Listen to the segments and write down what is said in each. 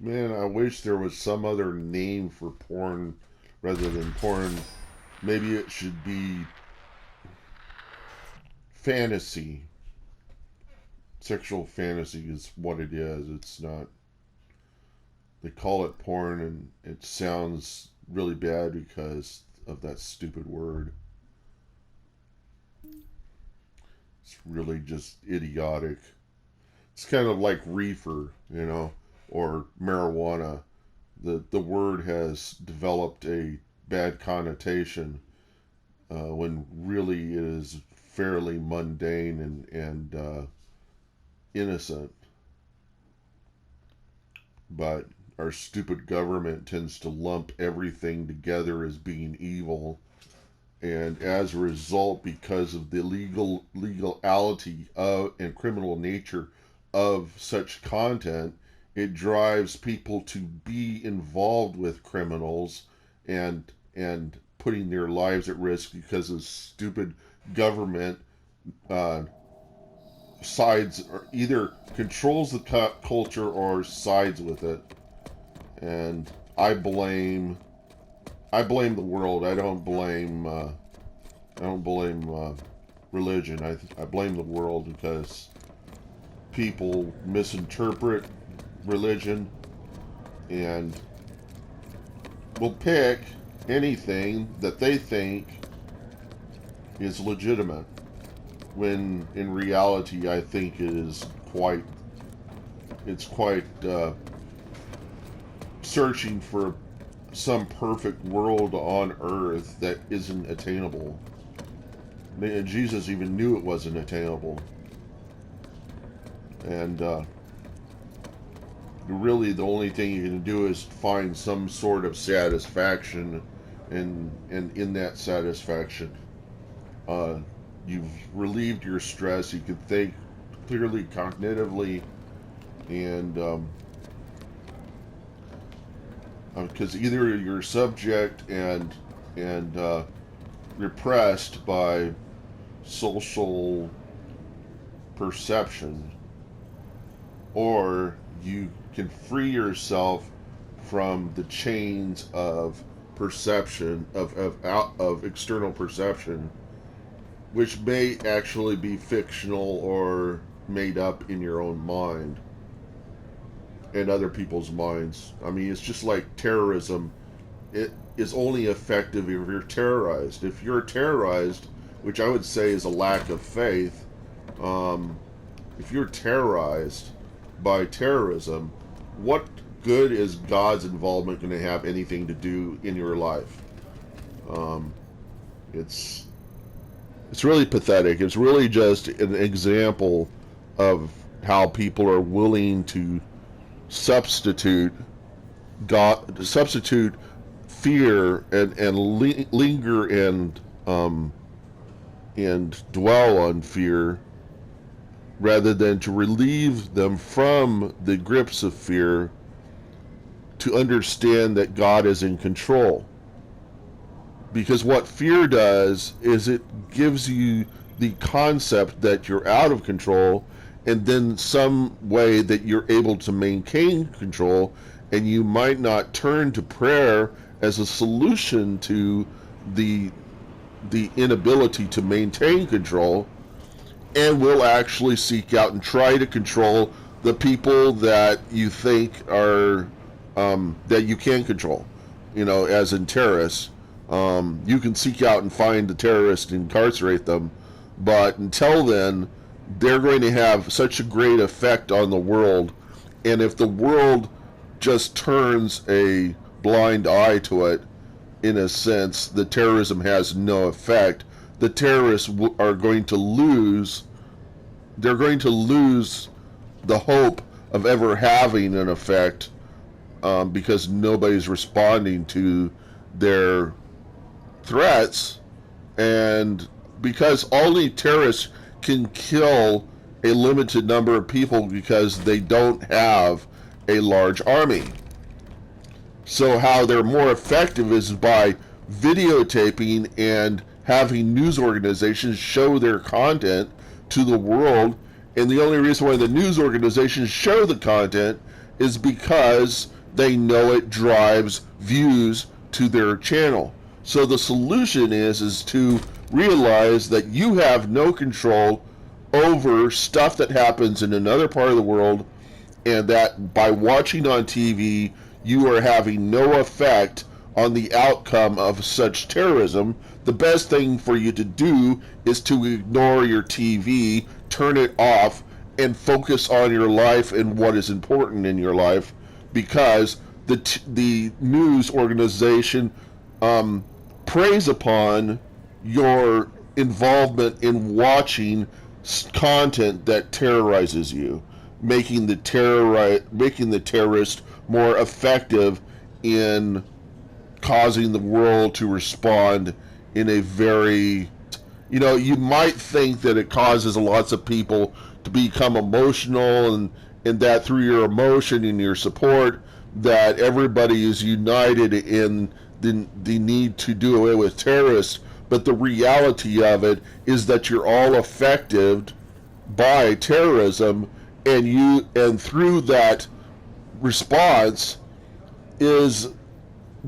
Man, I wish there was some other name for porn rather than porn. Maybe it should be fantasy. Sexual fantasy is what it is. It's not. They call it porn, and it sounds really bad because of that stupid word. It's really just idiotic. It's kind of like reefer, or marijuana. The word has developed a bad connotation when really it is fairly mundane and innocent. But our stupid government tends to lump everything together as being evil, and as a result, because of the legality of and criminal nature of such content, it drives people to be involved with criminals and putting their lives at risk because of stupid government uh, sides, or either controls the culture or sides with it. And I blame the world. I don't blame religion. I blame the world because people misinterpret religion and will pick anything that they think is legitimate, when in reality I think it's quite searching for some perfect world on earth that isn't attainable. Man, Jesus even knew it wasn't attainable. And really the only thing you can do is find some sort of satisfaction, and in that satisfaction you've relieved your stress. You can think clearly cognitively, and because either you're subject and repressed by social perception, or you can free yourself from the chains of perception of external perception, which may actually be fictional or made up in your own mind and other people's minds. I mean, it's just like terrorism. It is only effective if you're terrorized. If you're terrorized, which I would say is a lack of faith, if you're terrorized by terrorism, what good is God's involvement going to have anything to do in your life? It's really pathetic. It's really just an example of how people are willing to substitute substitute fear and linger and dwell on fear, rather than to relieve them from the grips of fear, to understand that God is in control. Because what fear does is it gives you the concept that you're out of control, and then some way that you're able to maintain control, and you might not turn to prayer as a solution to the inability to maintain control, and will actually seek out and try to control the people that you think are that you can control. As in terrorists, you can seek out and find the terrorists and incarcerate them, but until then, they're going to have such a great effect on the world. And if the world just turns a blind eye to it, in a sense, the terrorism has no effect. The terrorists are going to lose. They're going to lose the hope of ever having an effect, because nobody's responding to their threats, and because only terrorists can kill a limited number of people because they don't have a large army. So how they're more effective is by videotaping and having news organizations show their content to the world. And the only reason why the news organizations show the content is because they know it drives views to their channel. So the solution is to realize that you have no control over stuff that happens in another part of the world, and that by watching on TV, you are having no effect on the outcome of such terrorism. The best thing for you to do is to ignore your TV, turn it off, and focus on your life and what is important in your life, because the news organization preys upon your involvement in watching content that terrorizes you, making the terrorist more effective in causing the world to respond in a very, you might think that it causes lots of people to become emotional, and that through your emotion and your support that everybody is united in the need to do away with terrorists. But the reality of it is that you're all affected by terrorism, and through that response is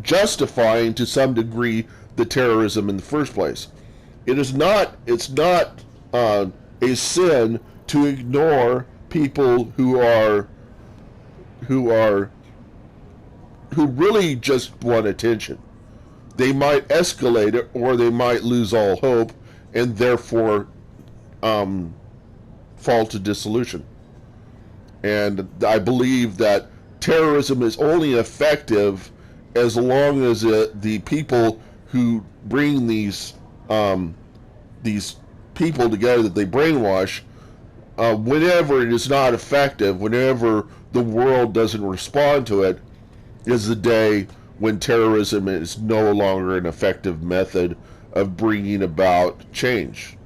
justifying to some degree the terrorism in the first place. It's not a sin to ignore people who really just want attention. They might escalate it, or they might lose all hope, and therefore fall to dissolution. And I believe that terrorism is only effective as long as the people who bring these people together that they brainwash, whenever it is not effective, whenever the world doesn't respond to it, is the day when terrorism is no longer an effective method of bringing about change.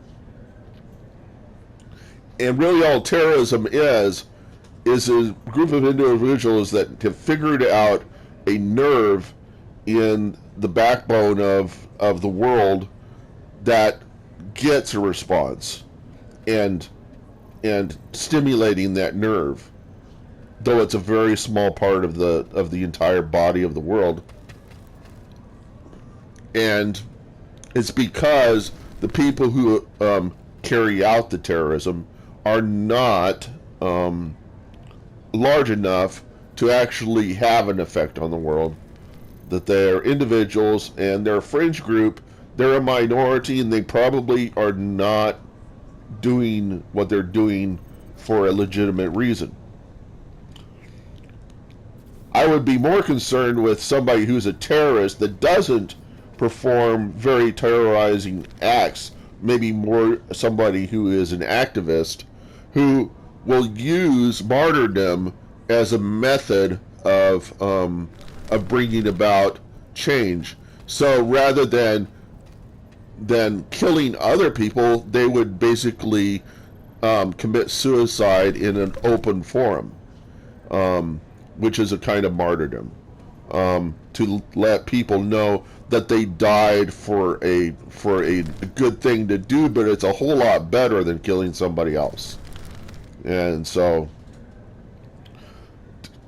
And really all terrorism is a group of individuals that have figured out a nerve in the backbone of the world that gets a response, and stimulating that nerve, though it's a very small part of the entire body of the world. And it's because the people who carry out the terrorism are not large enough to actually have an effect on the world. That they're individuals, and they're a fringe group, they're a minority, and they probably are not doing what they're doing for a legitimate reason. I would be more concerned with somebody who's a terrorist that doesn't perform very terrorizing acts, maybe more somebody who is an activist who will use martyrdom as a method of bringing about change. So rather than killing other people, they would basically commit suicide in an open forum, which is a kind of martyrdom, to let people know that they died for a good thing to do, but it's a whole lot better than killing somebody else. And so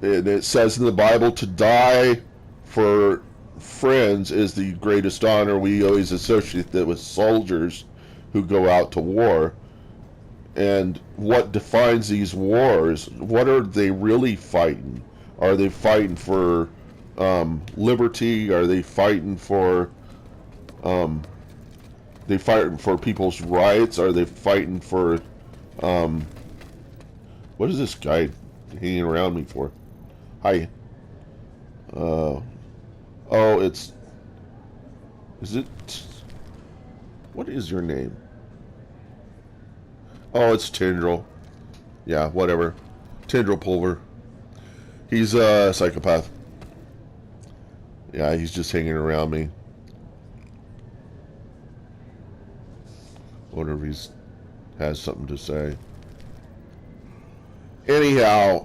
it says in the Bible, to die for friends is the greatest honor. We always associate that with soldiers who go out to war. And what defines these wars? What are they really fighting? Are they fighting for liberty? Are they fighting for people's rights? Are they fighting for what is this guy hanging around me for? Hi. Oh, is it? What is your name? Oh, it's Tendril. Yeah, whatever. Tendril Pulver. He's a psychopath. Yeah, he's just hanging around me. Wonder if he's has something to say. Anyhow,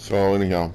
So anyhow,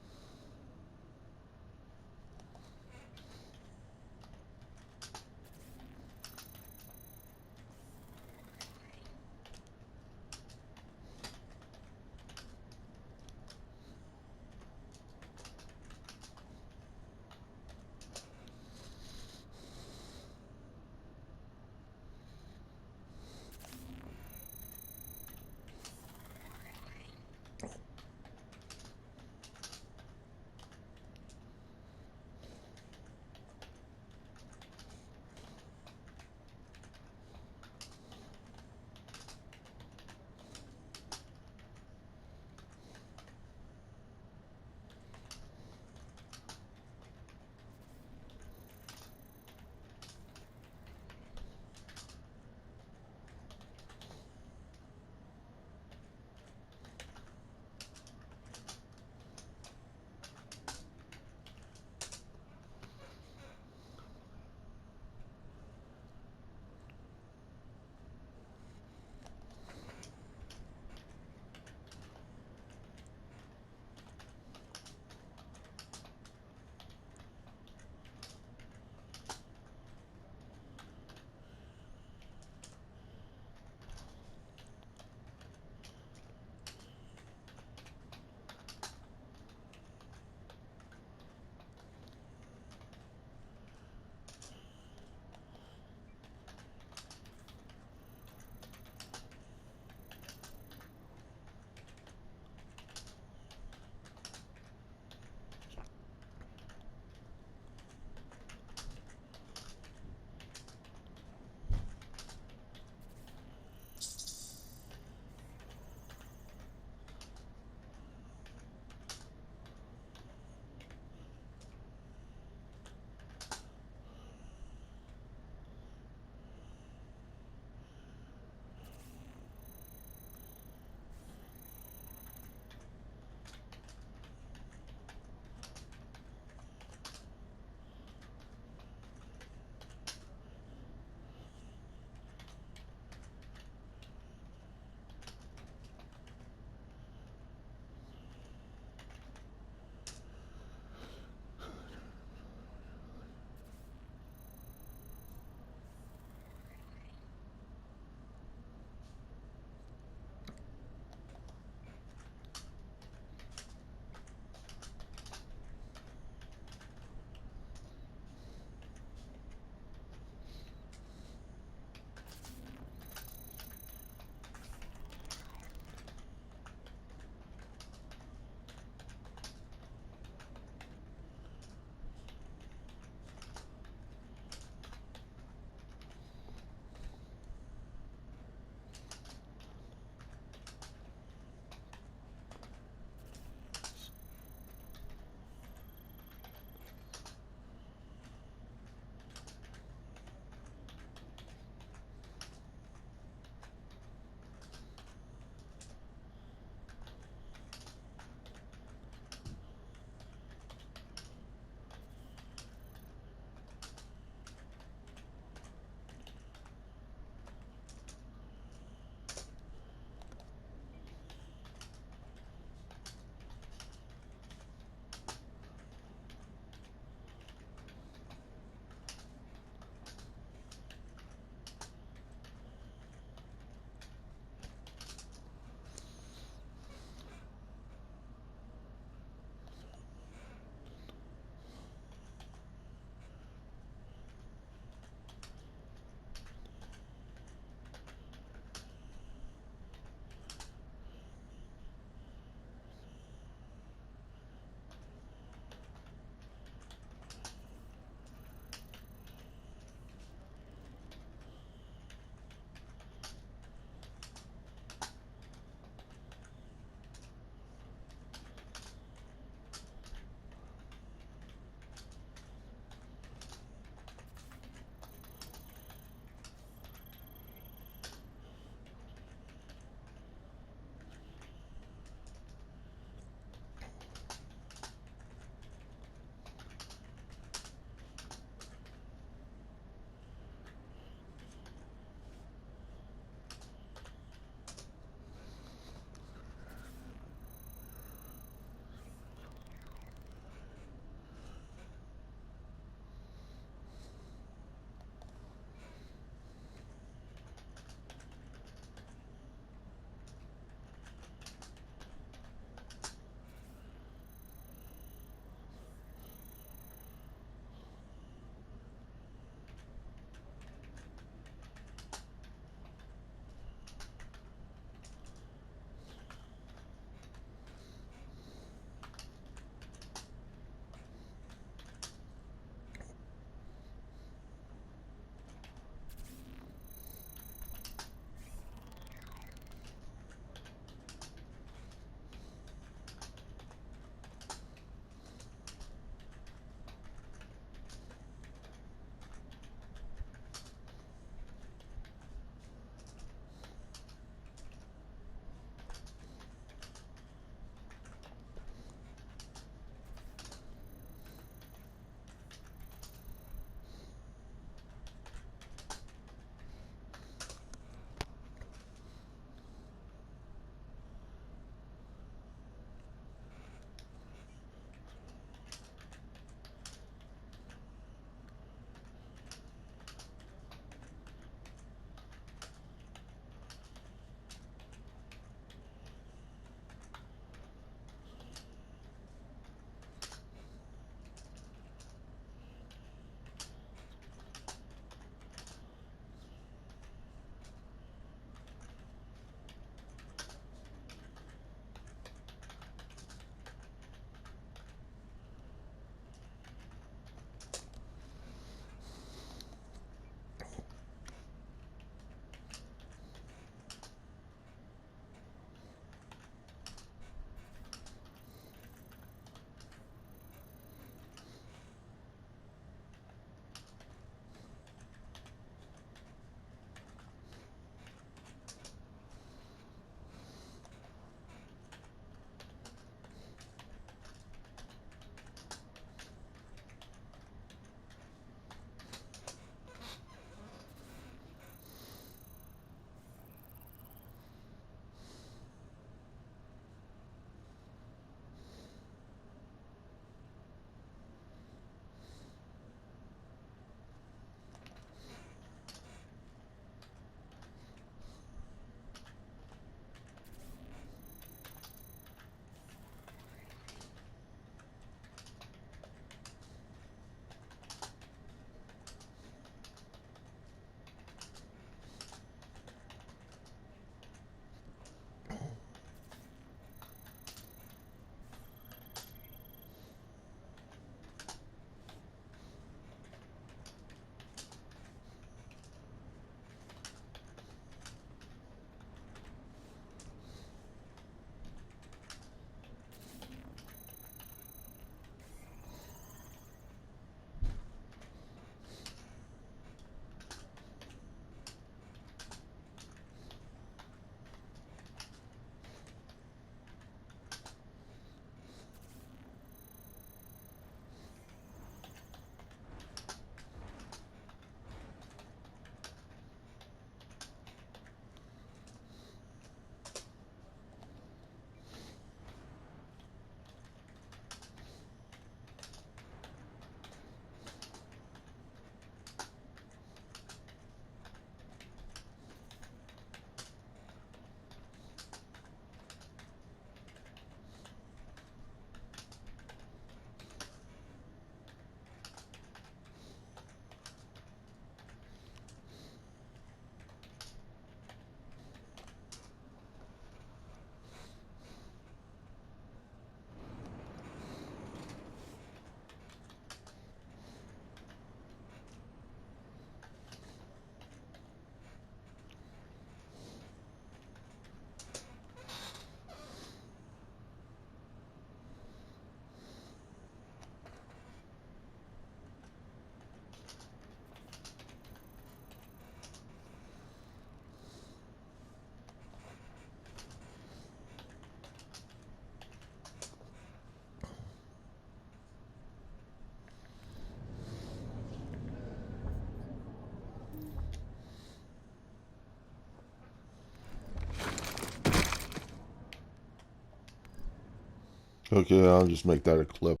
Okay, I'll just make that a clip.